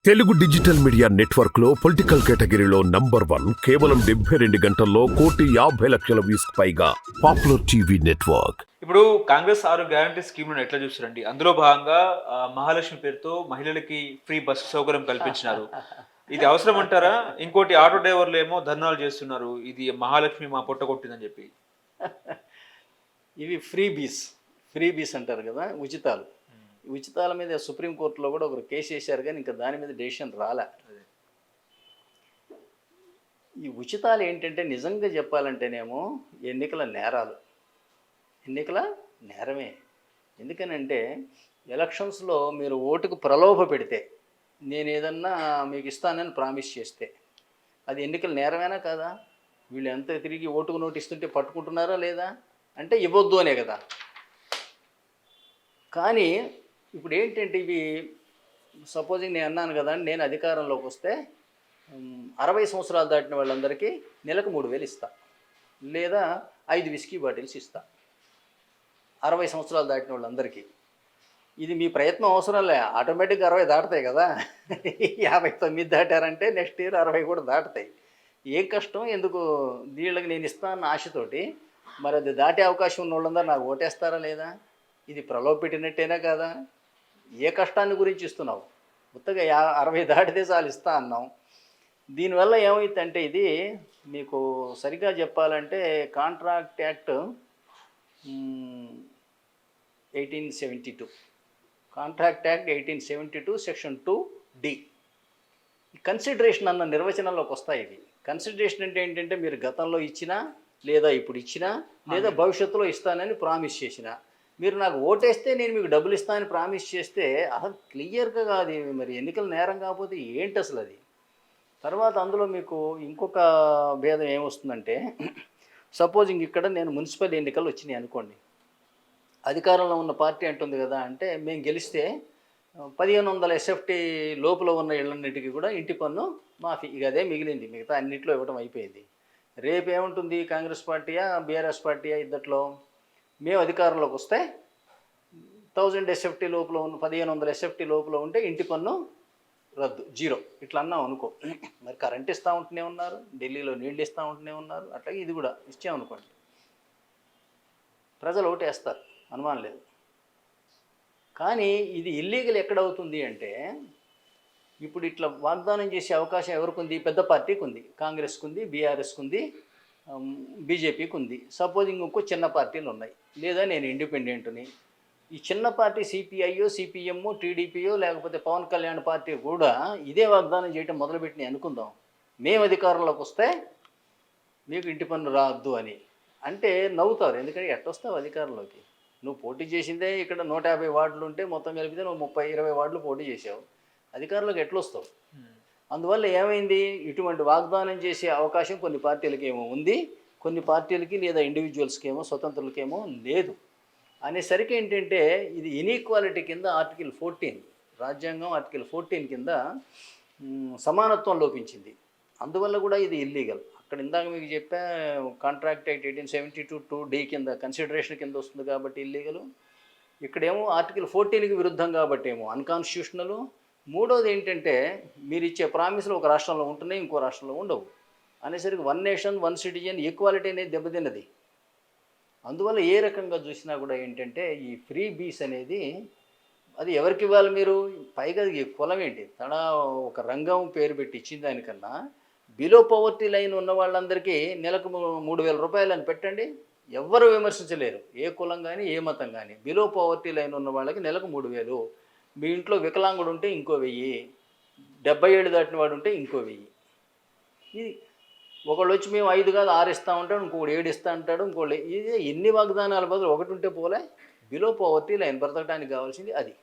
Telugu digital media network లో political కేటగిరీలో number 1 కేవలం 72 గంటల్లో 1,50,00,000 వ్యూస్ పైగా పాపులర్ టీవీ నెట్వర్క్. ఇప్పుడు కాంగ్రెస్ 6 గ్యారంటీ స్కీమ్లను ఎట్లా చూస్తారండి? అందులో భాగంగా మహాలక్ష్మి పేరుతో మహిళలకి ఫ్రీ బస్సు సౌకర్యం కల్పించినారు. ఇది అవసరం అంటారా? ఇంకోటి ఆటో డ్రైవర్లు ఏమో ధర్నాలు చేస్తున్నారు. ఇది మహాలక్ష్మి మా పొట్ట కొట్టిందని చెప్పి. ఇవి ఫ్రీ బీస్ అంటారు కదా, ఉచితాలు. ఉచితాల మీద సుప్రీంకోర్టులో కూడా ఒకరు కేసు వేశారు, కానీ ఇంకా దాని మీద డెసిషన్ రాలే. ఈ ఉచితాలు ఏంటంటే నిజంగా చెప్పాలంటేనేమో ఎన్నికల నేరమే. ఎందుకనంటే ఎలక్షన్స్లో మీరు ఓటుకు ప్రలోభ పెడితే, నేను ఏదన్నా మీకు ఇస్తానని ప్రామిస్ చేస్తే అది ఎన్నికల నేరమేనా కాదా? వీళ్ళు ఎంత తిరిగి ఓటుకు నోటు ఇస్తుంటే పట్టుకుంటున్నారా లేదా అంటే ఇవ్వద్దు అనే కదా. కానీ ఇప్పుడు ఏంటంటే ఇవి సపోజింగ్ నేను అన్నాను కదా, నేను అధికారంలోకి వస్తే 60 సంవత్సరాలు దాటిన వాళ్ళందరికీ నెలకు 3,000 ఇస్తా, లేదా 5 విస్కీ బాటిల్స్ ఇస్తా 60 సంవత్సరాలు దాటిన వాళ్ళందరికీ. ఇది మీ ప్రయత్నం అవసరం లే, ఆటోమేటిక్గా 60 దాటుతాయి కదా. 59 దాటారంటే నెక్స్ట్ ఇయర్ 60 కూడా దాటుతాయి. ఏం కష్టం ఎందుకు? వీళ్ళకి నేను ఇస్తానన్న ఆశతోటి మరి అది దాటే అవకాశం ఉన్న వాళ్ళందరూ నాకు ఓటేస్తారా లేదా? ఇది ప్రలోభ పెట్టినట్టేనా కాదా? ఏ కష్టాన్ని గురించి ఇస్తున్నావు? కొత్తగా 60 దాటితే చాలు ఇస్తా అన్నాం. దీనివల్ల ఏమవుతుందంటే ఇది మీకు సరిగ్గా చెప్పాలంటే contract act 1872 contract act 1872 section 2D consideration అన్న నిర్వచనంలోకి వస్తాయి. ఇవి కన్సిడరేషన్ అంటే ఏంటంటే మీరు గతంలో ఇచ్చినా, లేదా ఇప్పుడు ఇచ్చినా, లేదా భవిష్యత్తులో ఇస్తానని ప్రామిస్ చేసినా, మీరు నాకు ఓటేస్తే నేను మీకు డబ్బులు ఇస్తానని ప్రామిస్ చేస్తే అసలు క్లియర్గా కాదు. మరి ఎన్నికల నేరం కాకపోతే ఏంటి అసలు అది? తర్వాత అందులో మీకు ఇంకొక భేదం ఏమొస్తుందంటే, సపోజింగ్ ఇక్కడ నేను మున్సిపల్ ఎన్నికలు వచ్చినాయి అనుకోండి, అధికారంలో ఉన్న పార్టీ అంటుంది కదా, అంటే మేము గెలిస్తే 1,500 SFT లోపల ఉన్న ఇళ్ళన్నిటికీ కూడా ఇంటి పన్ను మాఫీ. ఇక అదే మిగిలింది, మిగతా అన్నింటిలో ఇవ్వడం అయిపోయింది. రేపు ఏముంటుంది? కాంగ్రెస్ పార్టీయా బీఆర్ఎస్ పార్టీయా ఇద్దట్లో మేము అధికారంలోకి వస్తే 1000 SFT లోపల ఉన్న 1,500 SFT లోపల ఉంటే ఇంటి పన్ను రద్దు, 0 ఇట్లా అన్నాం అనుకో. మరి కరెంట్ ఇస్తూ ఉంటూనే ఉన్నారు, ఢిల్లీలో నీళ్ళు ఇస్తూ ఉంటూనే ఉన్నారు, అట్లాగే ఇది కూడా ఇచ్చామనుకోండి ప్రజలు ఓటేస్తారు, అనుమానం లేదు. కానీ ఇది ఇల్లీగల్ ఎక్కడవుతుంది అంటే, ఇప్పుడు ఇట్లా వాగ్దానం చేసే అవకాశం ఎవరికి ఉంది? పెద్ద పార్టీకి ఉంది, కాంగ్రెస్కి ఉంది, బీఆర్ఎస్కి ఉంది, బీజేపీకి ఉంది. సపోజింగ్ ఇంకో చిన్న పార్టీలు ఉన్నాయి, లేదా నేను ఇండిపెండెంట్ని. ఈ చిన్న పార్టీ సిపిఐయో, సిపిఎమ్మో, టీడీపీయో, లేకపోతే పవన్ కళ్యాణ్ పార్టీ కూడా ఇదే వాగ్దానం చేయడం మొదలుపెట్టినాయి అనుకుందాం. మేము అధికారంలోకి వస్తే మీకు ఇంటి పన్ను రాద్దు అని అంటే నవ్వుతారు. ఎందుకంటే ఎట్టొస్తావు అధికారంలోకి? నువ్వు పోటీ చేసిందే ఇక్కడ 150 వార్డులు ఉంటే మొత్తం కలిపితే నువ్వు 30-20 వార్డులు పోటీ చేసావు, అధికారంలోకి ఎట్లొస్తావు? అందువల్ల ఏమైంది? ఇటువంటి వాగ్దానం చేసే అవకాశం కొన్ని పార్టీలకి ఏమో ఉంది, కొన్ని పార్టీలకి లేదా ఇండివిజువల్స్కి ఏమో, స్వతంత్రులకేమో లేదు. అనేసరికి ఏంటంటే ఇది ఇన్ఈక్వాలిటీ కింద ఆర్టికల్ 14 రాజ్యాంగం ఆర్టికల్ 14 కింద సమానత్వం లోపించింది. అందువల్ల కూడా ఇది ఇల్లీగల్. అక్కడ ఇందాక మీకు చెప్పా కాంట్రాక్ట్ యాక్ట్ 1872 2D కింద కన్సిడరేషన్ కింద వస్తుంది కాబట్టి ఇల్లీగలు. ఇక్కడేమో ఆర్టికల్ 14కి విరుద్ధం కాబట్టి ఏమో అన్కాన్స్టిట్యూషనలు. మూడోది ఏంటంటే మీరు ఇచ్చే ప్రామిస్లు ఒక రాష్ట్రంలో ఉంటున్నాయి, ఇంకో రాష్ట్రంలో ఉండవు. అనేసరికి 1 నేషన్ 1 సిటిజన్ ఈక్వాలిటీ అనేది దెబ్బతిన్నది. అందువల్ల ఏ రకంగా చూసినా కూడా ఏంటంటే ఈ ఫ్రీ బీస్ అనేది అది ఎవరికి ఇవ్వాలి? మీరు పైగా ఈ కులం ఏంటి తడా ఒక రంగం పేరు పెట్టి ఇచ్చిన దానికన్నా బిలో పవర్టీ లైన్ ఉన్న వాళ్ళందరికీ నెలకు 3,000 రూపాయలు అని పెట్టండి, ఎవ్వరు విమర్శించలేరు. ఏ కులం కానీ ఏ మతం కానీ బిలో పవర్టీ లైన్ ఉన్న వాళ్ళకి నెలకు 3,000. మీ ఇంట్లో వికలాంగుడు ఉంటే ఇంకో 1,000, 70 ఏళ్ళు దాటిన వాడు ఉంటే ఇంకో 1,000. ఇది ఒకళ్ళు వచ్చి మేము 5 కాదు 6 ఇస్తూ ఉంటాడు, ఇంకొకటి 7 ఇస్తూ అంటాడు, ఇంకోళ్ళు. ఇది ఎన్ని వాగ్దానాల బదులు ఒకటి ఉంటే పోలే. బిలో పవర్టీ లైన్ బ్రతకడానికి కావాల్సింది అది.